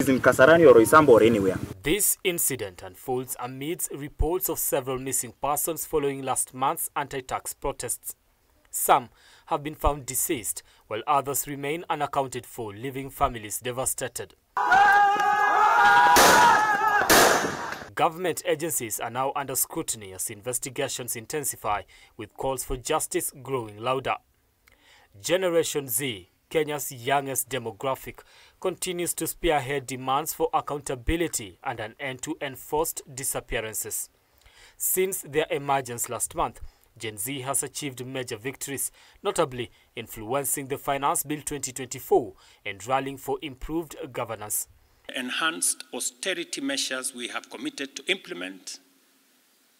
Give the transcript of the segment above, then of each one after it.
in Kasarani or Roysambu or anywhere. This incident unfolds amidst reports of several missing persons following last month's anti-tax protests. Some have been found deceased, while others remain unaccounted for, leaving families devastated. Government agencies are now under scrutiny as investigations intensify, with calls for justice growing louder. Generation Z, Kenya's youngest demographic, continues to spearhead demands for accountability and an end to enforced disappearances. Since their emergence last month, Gen Z has achieved major victories, notably influencing the Finance Bill 2024 and rallying for improved governance. Enhanced austerity measures we have committed to implement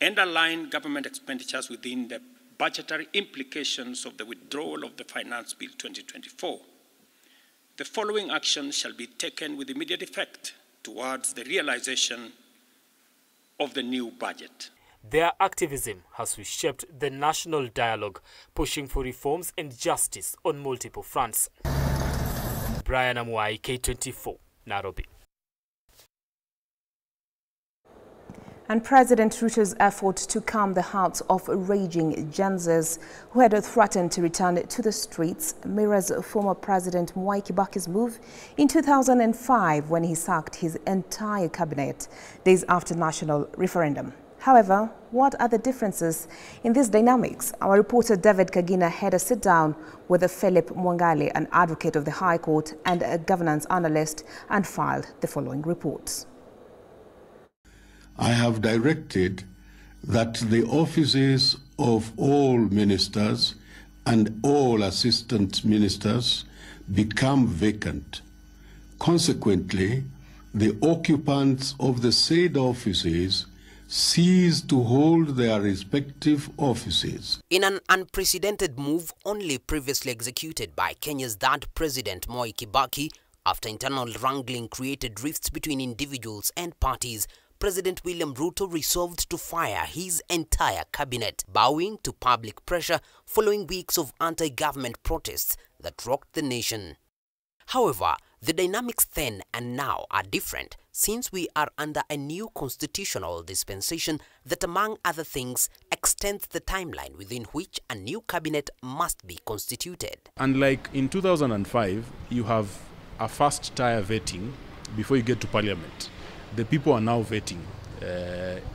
and align government expenditures within the budgetary implications of the withdrawal of the Finance Bill 2024. The following actions shall be taken with immediate effect towards the realization of the new budget. Their activism has reshaped the national dialogue, pushing for reforms and justice on multiple fronts. Brian Amuai, K24, Nairobi. And President Ruto's effort to calm the hearts of raging Gen Zs who had threatened to return to the streets mirrors former President Mwai Kibaki's move in 2005 when he sacked his entire cabinet days after national referendum. However, what are the differences in these dynamics? Our reporter David Kagina had a sit-down with Philip Mwangale, an advocate of the High Court and a governance analyst, and filed the following reports. I have directed that the offices of all ministers and all assistant ministers become vacant. Consequently, the occupants of the said offices cease to hold their respective offices. In an unprecedented move only previously executed by Kenya's third president, Mwai Kibaki, after internal wrangling created rifts between individuals and parties, President William Ruto resolved to fire his entire cabinet, bowing to public pressure following weeks of anti-government protests that rocked the nation. However, the dynamics then and now are different, since we are under a new constitutional dispensation that, among other things, extends the timeline within which a new cabinet must be constituted. Unlike in 2005, you have a first-tier vetting before you get to parliament. The people are now vetting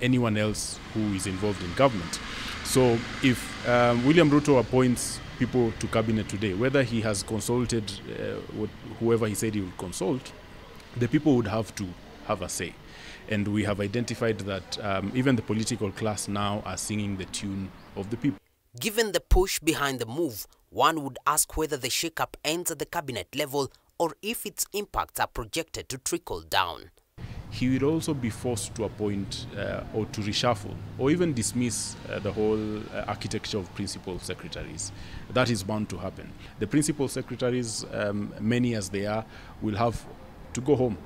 anyone else who is involved in government. So if William Ruto appoints people to cabinet today, whether he has consulted whoever he said he would consult, the people would have to have a say. And we have identified that even the political class now are singing the tune of the people. Given the push behind the move, one would ask whether the shakeup ends at the cabinet level or if its impacts are projected to trickle down. He will also be forced to appoint or to reshuffle or even dismiss the whole architecture of principal secretaries. That is bound to happen. The principal secretaries, many as they are, will have to go home.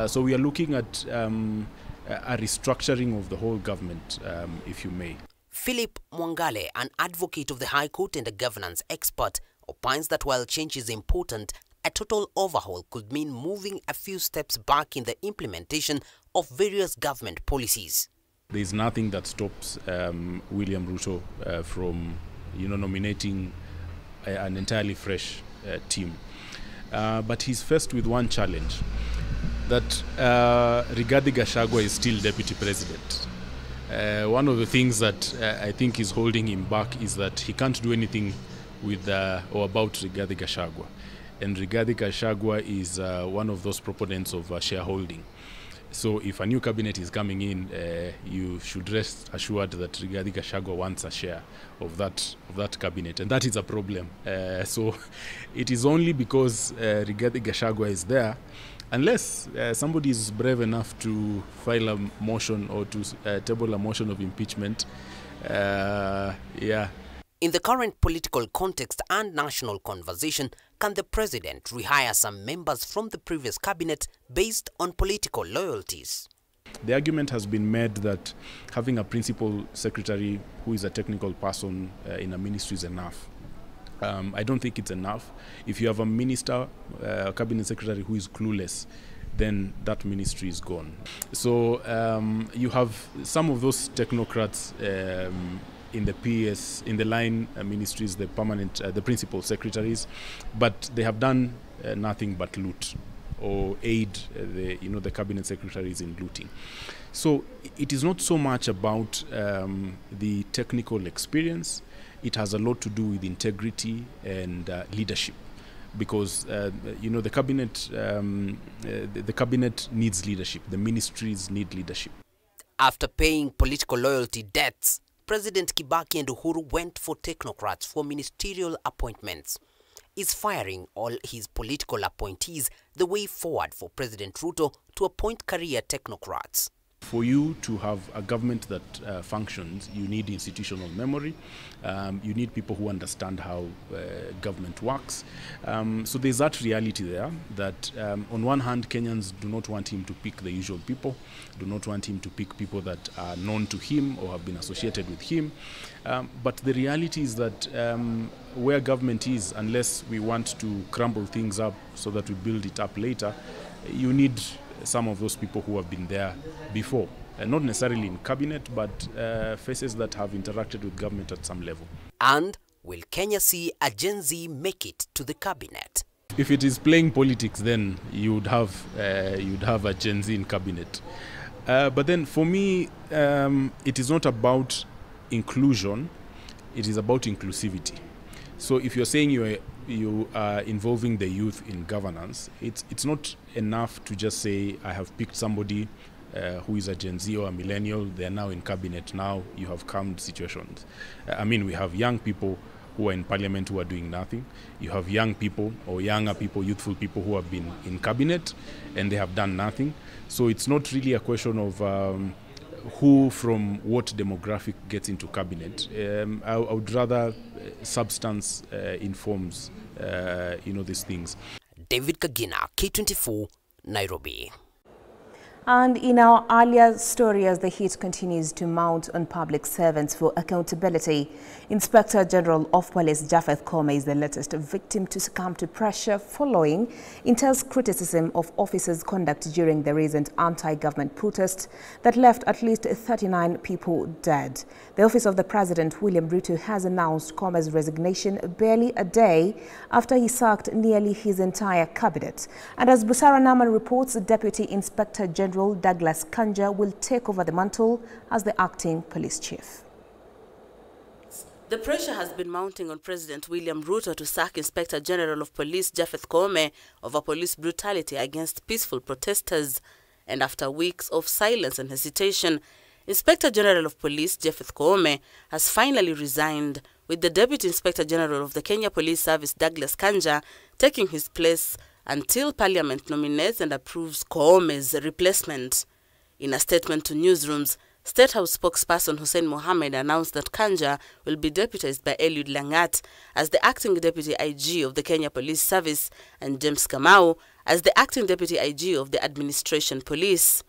So we are looking at a restructuring of the whole government, if you may. Philip Mwangale, an advocate of the High Court and a governance expert, opines that while change is important, a total overhaul could mean moving a few steps back in the implementation of various government policies. There is nothing that stops William Ruto from, nominating an entirely fresh team. But he's faced with one challenge, that Rigathi Gachagua is still deputy president. One of the things that I think is holding him back is that he can't do anything with or about Rigathi Gachagua. And Rigathi Gachagua is one of those proponents of shareholding. So if a new cabinet is coming in, you should rest assured that Rigathi Gachagua wants a share of that cabinet, and that is a problem. So it is only because Rigathi Gachagua is there, unless somebody is brave enough to file a motion or to table a motion of impeachment. In the current political context and national conversation, can the president rehire some members from the previous cabinet based on political loyalties? The argument has been made that having a principal secretary who is a technical person in a ministry is enough. I don't think it's enough. If you have a minister, a cabinet secretary who is clueless, then that ministry is gone. So you have some of those technocrats in the PS, in the line ministries, the permanent, the principal secretaries, but they have done nothing but loot or aid the cabinet secretaries in looting. So it is not so much about the technical experience. It has a lot to do with integrity and leadership, because the cabinet needs leadership. The ministries need leadership. After paying political loyalty debts, President Kibaki and Uhuru went for technocrats for ministerial appointments. Is firing all his political appointees the way forward for President Ruto to appoint career technocrats? For you to have a government that functions, you need institutional memory. You need people who understand how government works. So there's that reality there that on one hand, Kenyans do not want him to pick the usual people, do not want him to pick people that are known to him or have been associated with him. But the reality is that where government is, unless we want to crumble things up so that we build it up later, you need some of those people who have been there before, not necessarily in cabinet, but faces that have interacted with government at some level. And will Kenya see a Gen Z make it to the cabinet? If it is playing politics, then you'd have a Gen Z in cabinet. But then for me, it is not about inclusion, it is about inclusivity. So if you're saying you are involving the youth in governance, it's not enough to just say, I have picked somebody who is a Gen Z or a millennial, they're now in cabinet, now you have calmed situations. I mean, we have young people who are in parliament who are doing nothing. You have young people or younger people, youthful people who have been in cabinet and they have done nothing. So it's not really a question of who from what demographic gets into cabinet. I would rather substance informs these things. David Kagina, K24, Nairobi. And in our earlier story, as the heat continues to mount on public servants for accountability, Inspector General of Police Japheth Koome is the latest victim to succumb to pressure following intense criticism of officers' conduct during the recent anti-government protest that left at least 39 people dead. The Office of the President, William Ruto, has announced Koome's resignation barely a day after he sacked nearly his entire cabinet. And as Busara Naman reports, Deputy Inspector General Douglas Kanja will take over the mantle as the acting police chief. The pressure has been mounting on President William Ruto to sack Inspector General of Police Japheth Koome over police brutality against peaceful protesters. And after weeks of silence and hesitation, Inspector General of Police Japheth Koome has finally resigned, with the Deputy Inspector General of the Kenya Police Service Douglas Kanja taking his place until Parliament nominates and approves Koome's replacement. In a statement to newsrooms, State House spokesperson Hussein Mohammed announced that Kanja will be deputized by Eliud Langat as the acting Deputy IG of the Kenya Police Service and James Kamau as the acting Deputy IG of the Administration Police.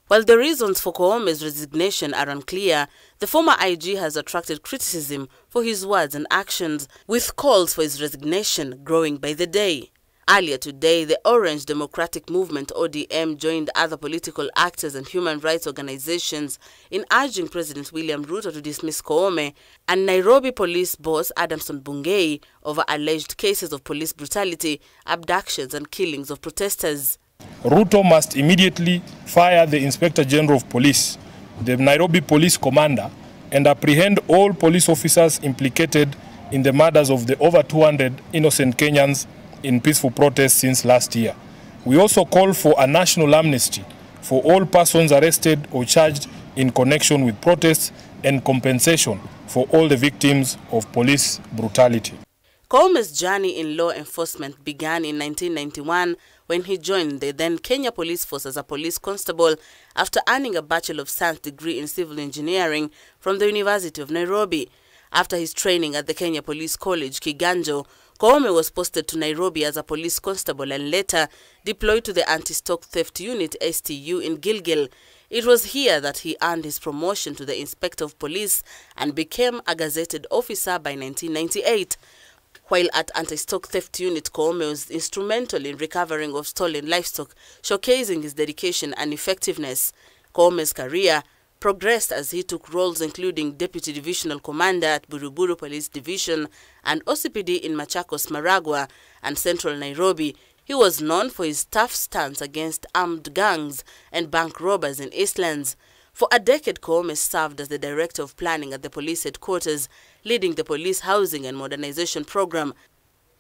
While the reasons for Koome's resignation are unclear, the former IG has attracted criticism for his words and actions, with calls for his resignation growing by the day. Earlier today, the Orange Democratic Movement (ODM) joined other political actors and human rights organizations in urging President William Ruto to dismiss Koome and Nairobi police boss Adamson Bungei over alleged cases of police brutality, abductions and killings of protesters. Ruto must immediately fire the Inspector General of Police, the Nairobi Police Commander, and apprehend all police officers implicated in the murders of the over 200 innocent Kenyans in peaceful protests since last year. We also call for a national amnesty for all persons arrested or charged in connection with protests and compensation for all the victims of police brutality. Koome's journey in law enforcement began in 1991 when he joined the then Kenya Police Force as a police constable after earning a Bachelor of Science degree in civil engineering from the University of Nairobi. After his training at the Kenya Police College, Kiganjo, Koome was posted to Nairobi as a police constable and later deployed to the Anti-Stock Theft Unit (STU) in Gilgil. It was here that he earned his promotion to the Inspector of Police and became a gazetted officer by 1998. While at Anti-Stock Theft Unit, Koome was instrumental in recovering of stolen livestock, showcasing his dedication and effectiveness. Koome's career progressed as he took roles including Deputy Divisional Commander at Buruburu Police Division and OCPD in Machakos, Maragua and Central Nairobi. He was known for his tough stance against armed gangs and bank robbers in Eastlands. For a decade, Koome served as the Director of Planning at the police headquarters, leading the police housing and modernization program.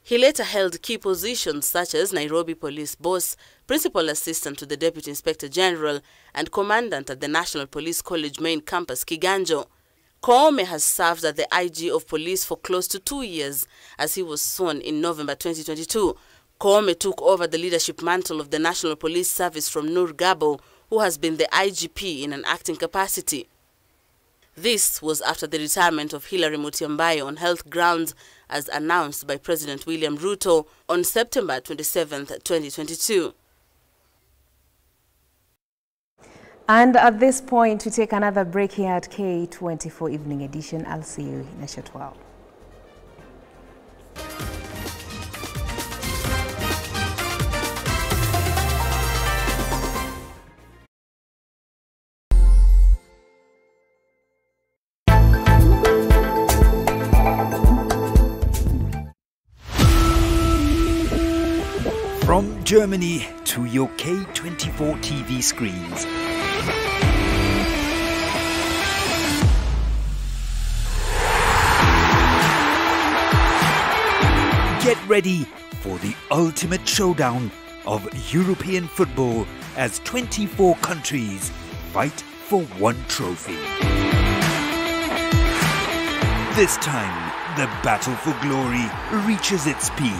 He later held key positions such as Nairobi Police Boss, Principal Assistant to the Deputy Inspector General, and Commandant at the National Police College Main Campus, Kiganjo. Koome has served as the IG of Police for close to 2 years, as he was sworn in November 2022. Koome took over the leadership mantle of the National Police Service from Nur Gabo, who has been the IGP in an acting capacity. This was after the retirement of Hilary Mutyambai on health grounds, as announced by President William Ruto on September 27, 2022. And at this point, we take another break here at K24 Evening Edition. I'll see you in a short while. From Germany to your K24 TV screens. Get ready for the ultimate showdown of European football as 24 countries fight for one trophy. This time, the battle for glory reaches its peak.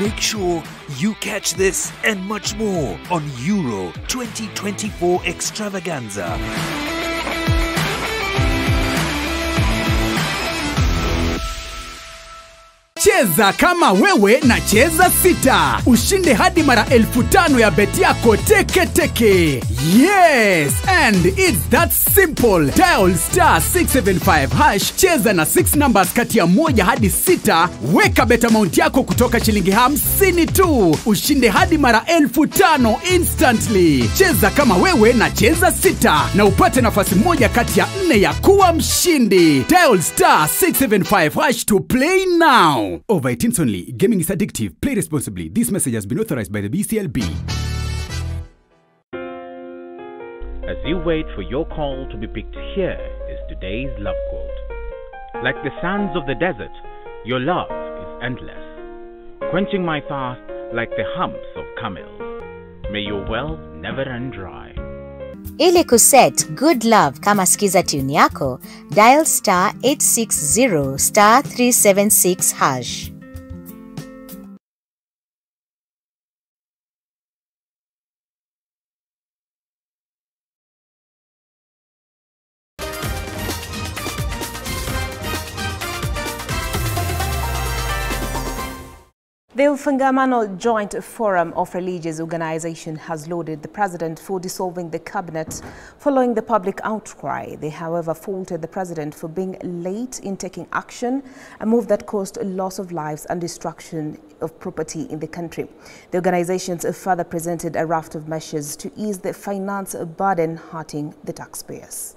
Make sure you catch this and much more on Euro 2024 Extravaganza. Cheza kama wewe na cheza sita. Ushinde hadi mara 5,000 ya beti yako teke teke. Yes! And it's that simple. Dial *675#. Cheza na 6 numbers kati ya 1 hadi 6. Weka bet amount yako kutoka shilingi 50 tu. Ushinde hadi mara 5,000 instantly. Cheza kama wewe na cheza sita. Na upate nafasi moja kati ya 4 ya kuwa mshindi. Dial *675# to play now. Over 18 only. Gaming is addictive. Play responsibly. This message has been authorized by the BCLB. As you wait for your call to be picked, here is today's love quote. Like the sands of the desert, your love is endless, quenching my thirst like the humps of camels. May your well never run dry. Ili kuset good love kama skiza tune yako, dial *860*376#. The Ufungamano Joint Forum of Religious Organization has lauded the president for dissolving the cabinet following the public outcry. They, however, faulted the president for being late in taking action, a move that caused a loss of lives and destruction of property in the country. The organizations further presented a raft of measures to ease the finance burden hurting the taxpayers.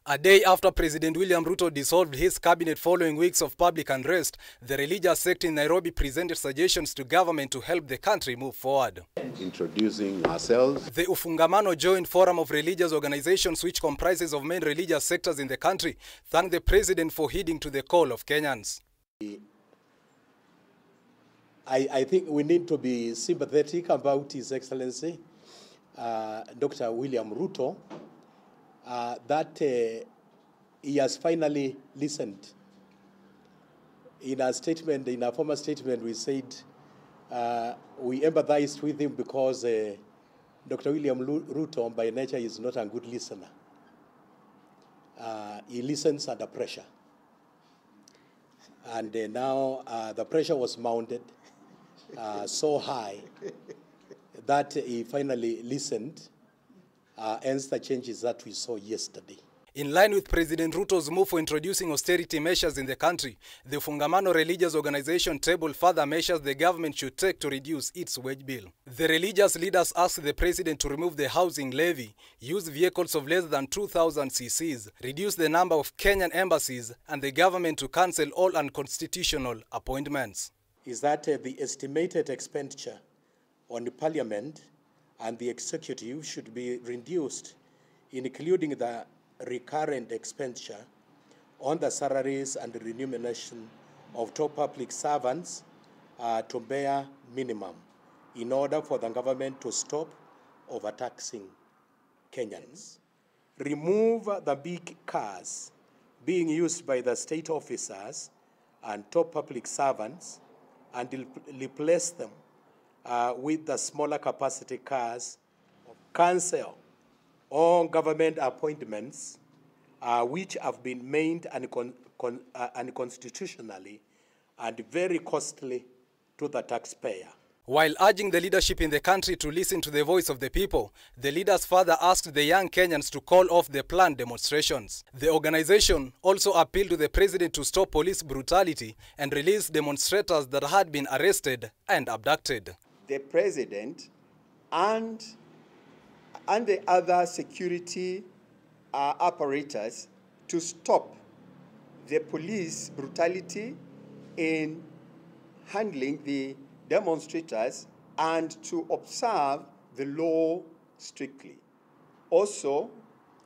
A day after President William Ruto dissolved his cabinet following weeks of public unrest, the religious sector in Nairobi presented suggestions to government to help the country move forward. Introducing ourselves. The Ufungamano Joint Forum of Religious Organizations, which comprises of main religious sectors in the country, thanked the president for heeding to the call of Kenyans. I think we need to be sympathetic about His Excellency, Dr. William Ruto, that he has finally listened. In a statement, in a former statement, we said we empathized with him because Dr. William Ruto, by nature, is not a good listener. He listens under pressure. And now the pressure was mounted so high that he finally listened, hence the changes that we saw yesterday. In line with President Ruto's move for introducing austerity measures in the country, the Fungamano religious organization tabled further measures the government should take to reduce its wage bill. The religious leaders asked the president to remove the housing levy, use vehicles of less than 2,000 cc's, reduce the number of Kenyan embassies, and the government to cancel all unconstitutional appointments. Is that the estimated expenditure on the parliament and the executive should be reduced, including the recurrent expenditure on the salaries and the remuneration of top public servants to bare minimum in order for the government to stop overtaxing Kenyans. Remove the big cars being used by the state officers and top public servants and replace them with the smaller capacity cars. Cancel all government appointments which have been made unconstitutionally and very costly to the taxpayer. While urging the leadership in the country to listen to the voice of the people, the leaders further asked the young Kenyans to call off the planned demonstrations. The organization also appealed to the president to stop police brutality and release demonstrators that had been arrested and abducted. The president and the other security apparatus to stop the police brutality in handling the demonstrators and to observe the law strictly. Also,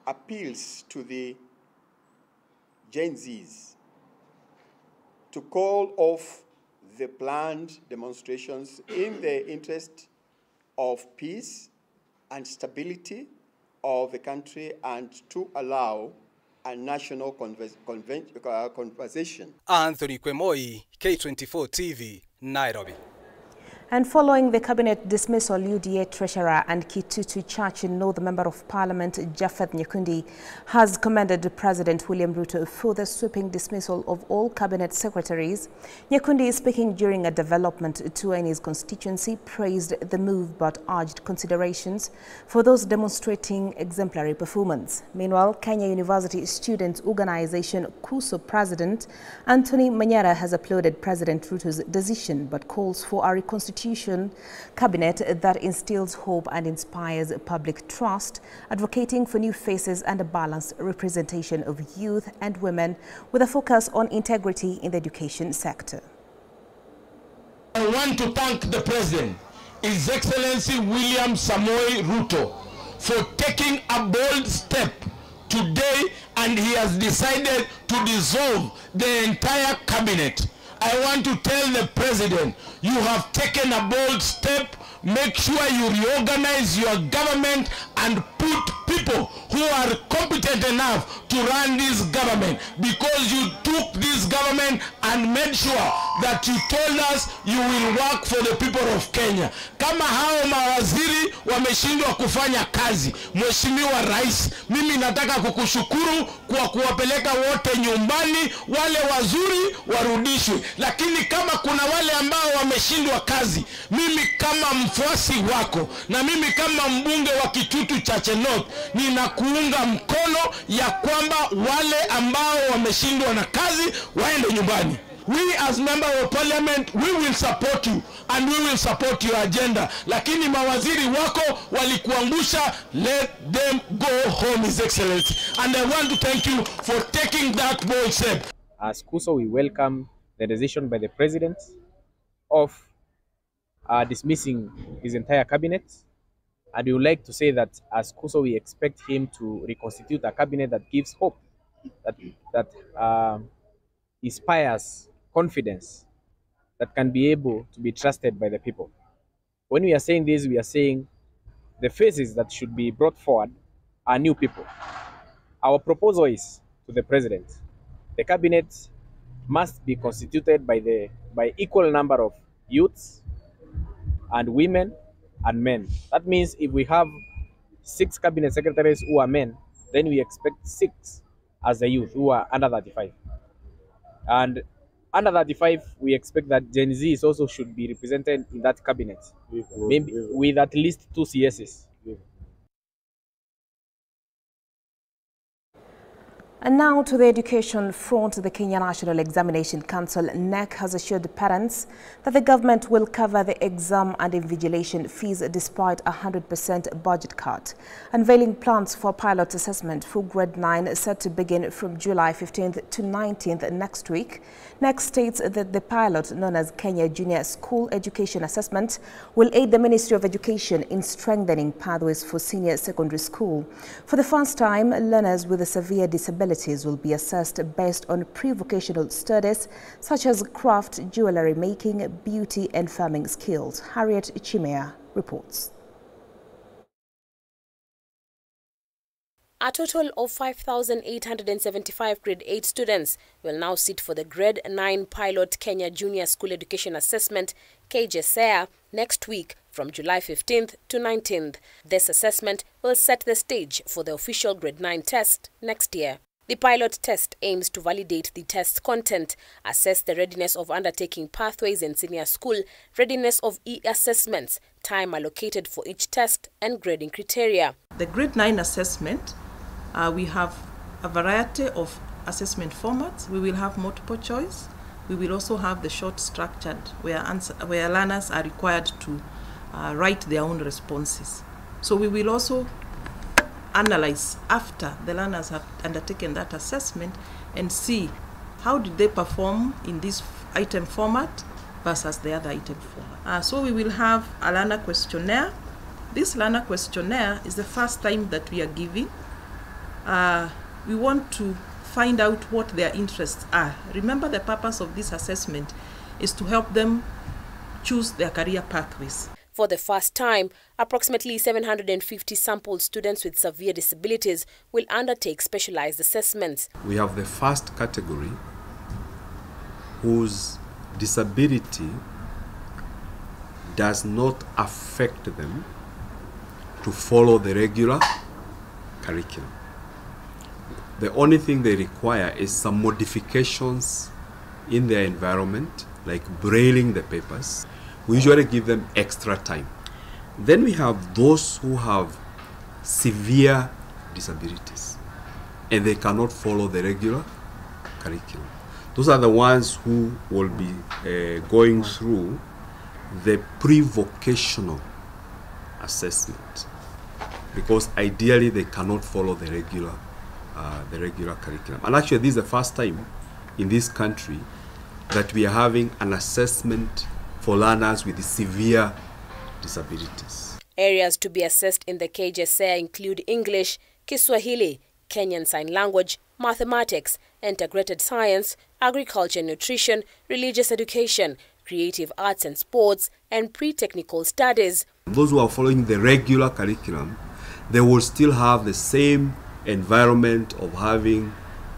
appeals to the Gen Zs to call off the planned demonstrations in the interest of peace and stability of the country and to allow a national conversation. Anthony Kwemoi, K24 TV, Nairobi. And following the cabinet dismissal, UDA Treasurer and Kitutu Church in North Member of Parliament Japhet Nyekundi has commended President William Ruto for the sweeping dismissal of all cabinet secretaries. Nyekundi, speaking during a development tour in his constituency, praised the move but urged considerations for those demonstrating exemplary performance. Meanwhile, Kenya University Students Organization KUSO President Anthony Manyara has applauded President Ruto's decision but calls for a reconstitution cabinet that instills hope and inspires public trust, advocating for new faces and a balanced representation of youth and women with a focus on integrity in the education sector. I want to thank the President, His Excellency William Samoei Ruto, for taking a bold step today, and he has decided to dissolve the entire cabinet. I want to tell the President, you have taken a bold step. Make sure you reorganize your government and put people who are competent enough to run this government, because you took this government and made sure that you told us you will work for the people of Kenya. Kama hao mawaziri wameshindwa kufanya kazi, Mheshimiwa Rais, mimi nataka kukushukuru kwa kuwapeleka wote nyumbani, wale wazuri warudishwe. Lakini kama kuna wale ambao wameshindwa kazi, mimi kama mfuasi wako na mimi kama mbunge wa Kitutu Chache North, ninakuunga mkono ya kwamba wale ambao wameshindwa na kazi waende nyumbani. We as member of parliament, we will support you and we will support your agenda. Lakini mawaziri wako walikuangusha, let them go home, His Excellency. And I want to thank you for taking that bold step. As KUSO, we welcome the decision by the President of dismissing his entire cabinet. And we would like to say that as KUSO, we expect him to reconstitute a cabinet that gives hope, that inspires confidence, that can be able to be trusted by the people. When we are saying this, we are saying the faces that should be brought forward are new people. Our proposal is to the President, the cabinet must be constituted by equal number of youths and women and men. That means if we have 6 cabinet secretaries who are men, then we expect 6 as the youth who are under 35. And under 35, we expect that Gen Z also should be represented in that cabinet, maybe with at least 2 CSs. And now to the education front, the Kenya National Examination Council (NEC) has assured parents that the government will cover the exam and invigilation fees despite a 100% budget cut. Unveiling plans for pilot assessment for grade 9 set to begin from July 15th to 19th next week. NEC states that the pilot, known as Kenya Junior School Education Assessment, will aid the Ministry of Education in strengthening pathways for senior secondary school. For the first time, learners with a severe disability will be assessed based on pre-vocational studies such as craft, jewelry making, beauty and farming skills. Harriet Chimea reports. A total of 5,875 grade 8 students will now sit for the grade 9 pilot Kenya Junior School Education Assessment (KJSEA) next week from July 15th to 19th. This assessment will set the stage for the official grade 9 test next year. The pilot test aims to validate the test content, assess the readiness of undertaking pathways in senior school, readiness of e-assessments, time allocated for each test, and grading criteria. The grade 9 assessment, we have a variety of assessment formats. We will have multiple choice. We will also have the short structured, where learners are required to write their own responses. So we will also analyze after the learners have undertaken that assessment and see how did they perform in this item format versus the other item format. So we will have a learner questionnaire. This learner questionnaire is the first time that we are giving. We want to find out what their interests are. Remember, the purpose of this assessment is to help them choose their career pathways. For the first time, approximately 750 sampled students with severe disabilities will undertake specialized assessments. We have the first category whose disability does not affect them to follow the regular curriculum. The only thing they require is some modifications in their environment, like brailing the papers. We usually give them extra time. Then we have those who have severe disabilities and they cannot follow the regular curriculum. Those are the ones who will be going through the pre-vocational assessment, because ideally they cannot follow the regular curriculum. And actually this is the first time in this country that we are having an assessment for learners with severe disabilities. Areas to be assessed in the KJSEA include English, Kiswahili, Kenyan Sign Language, mathematics, integrated science, agriculture and nutrition, religious education, creative arts and sports, and pre-technical studies. Those who are following the regular curriculum, they will still have the same environment of having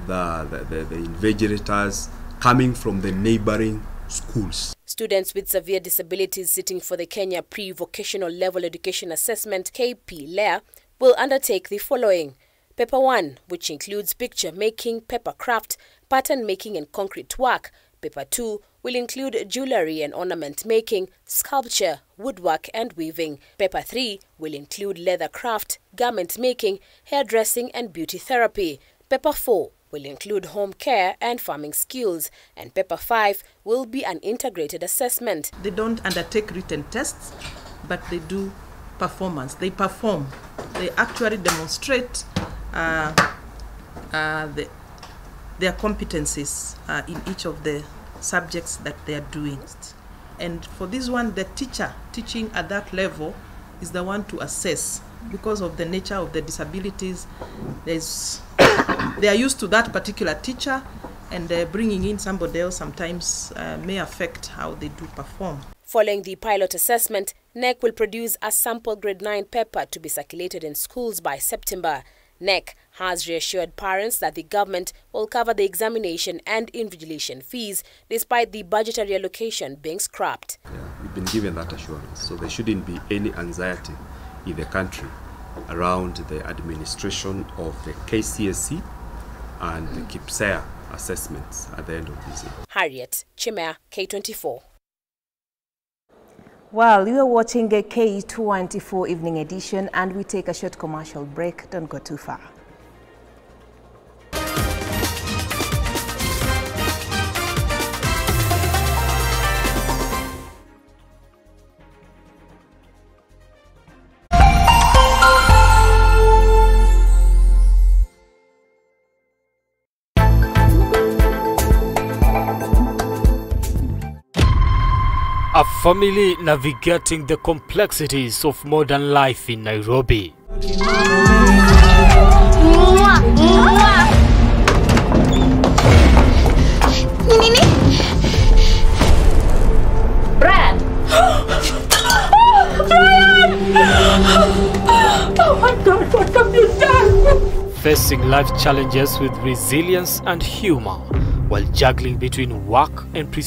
the invigilators coming from the neighboring schools. Students with severe disabilities sitting for the Kenya Pre-Vocational Level Education Assessment (KP-LEA) will undertake the following. Paper 1, which includes picture making, paper craft, pattern making and concrete work. Paper 2 will include jewelry and ornament making, sculpture, woodwork and weaving. Paper 3 will include leather craft, garment making, hairdressing and beauty therapy. Paper 4 will include home care and farming skills, and paper 5 will be an integrated assessment. They don't undertake written tests, but they do performance. They perform. They actually demonstrate their competencies in each of the subjects that they are doing. And for this one, the teacher teaching at that level is the one to assess. Because of the nature of the disabilities, they are used to that particular teacher, and bringing in somebody else sometimes may affect how they do perform. Following the pilot assessment, NEC will produce a sample grade 9 paper to be circulated in schools by September. NEC has reassured parents that the government will cover the examination and invigilation fees despite the budgetary allocation being scrapped. Yeah, we've been given that assurance, so there shouldn't be any anxiety in the country around the administration of the KCSE and the KIPSEA assessments at the end of this year. Harriet Chimea, K24. Well, you are watching a K24 Evening Edition, and we take a short commercial break. Don't go too far. A family navigating the complexities of modern life in Nairobi. Brad! Brian! Oh my God, what have you done? Facing life challenges with resilience and humor while juggling between work and preserving